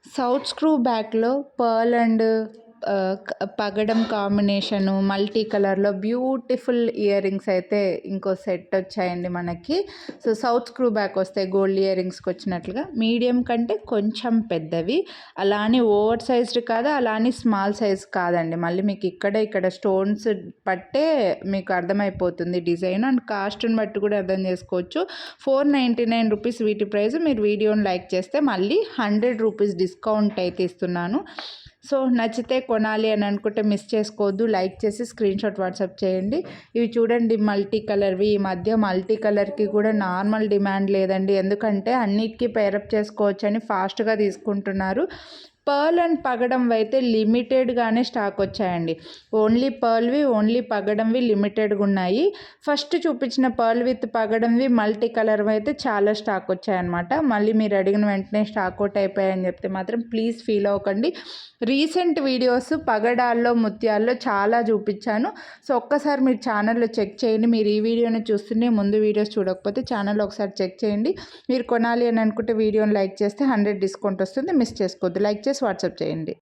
South screw బ్యాక్‌లో pearl and పగడం combination multi కలర్‌లో బ్యూటిఫుల్ ఇయర్ రింగ్స్ అయితే ఇంకో సెట్ వచ్చాయండి మనకి. సో, సౌత్ స్క్రూ బ్యాక్ వస్తాయి గోల్డ్ ఇయర్ రింగ్స్‌కొచ్చినట్లుగా. మీడియం కంటే కొంచెం పెద్దవి. అలా అని ఓవర్ సైజ్డ్ కాదు, అలా అని స్మాల్ సైజ్ కాదండి. మళ్ళీ మీకు ఇక్కడ స్టోన్స్ పట్టే మీకు అర్థమైపోతుంది డిజైన్ అండ్ కాస్ట్‌ని బట్టి కూడా అర్థం చేసుకోవచ్చు. 499 రూపీస్ వీటి ప్రైస్. మీరు వీడియోని లైక్ చేస్తే మళ్ళీ 100 రూపీస్ డిస్కౌంట్ అయితే ఇస్తున్నాను. సో, నచ్చితే కొనాలి అని అనుకుంటే మిస్ చేసుకోవద్దు. లైక్ చేసి స్క్రీన్‌షాట్ వాట్సాప్ చేయండి. ఇవి చూడండి మల్టీ కలర్‌వి. ఈ మధ్య మల్టీ కలర్‌కి కూడా నార్మల్ డిమాండ్ లేదండి. ఎందుకంటే అన్నిటికి పేరప్ చేసుకోవచ్చని ఫాస్ట్‌గా తీసుకుంటున్నారు. పర్ల్ అండ్ పగడంవి అయితే లిమిటెడ్‌గానే స్టాక్ వచ్చాయండి. ఓన్లీ పర్ల్‌వి, ఓన్లీ పగడంవి లిమిటెడ్‌గా ఉన్నాయి. ఫస్ట్ చూపించిన పర్ల్ విత్ పగడంవి మల్టీ కలర్‌వి అయితే చాలా స్టాక్ వచ్చాయన్నమాట. మళ్ళీ మీరు అడిగిన వెంటనే స్టాక్ అవుట్ అయిపోయాయని చెప్తే మాత్రం ప్లీజ్ ఫీల్ అవ్వకండి. రీసెంట్ వీడియోస్ పగడాల్లో, ముత్యాల్లో చాలా చూపించాను. సో, ఒక్కసారి మీరు ఛానల్‌లో చెక్ చేయండి. మీరు ఈ వీడియోని చూస్తూనే ముందు వీడియోస్ చూడకపోతే ఛానల్‌లో ఒకసారి చెక్ చేయండి. మీరు కొనాలి అని అనుకుంటే వీడియోని లైక్ చేస్తే 100 డిస్కౌంట్ వస్తుంది. మిస్ చేసుకోవద్దు. లైక్ చేసి వాట్సాప్ చేయండి.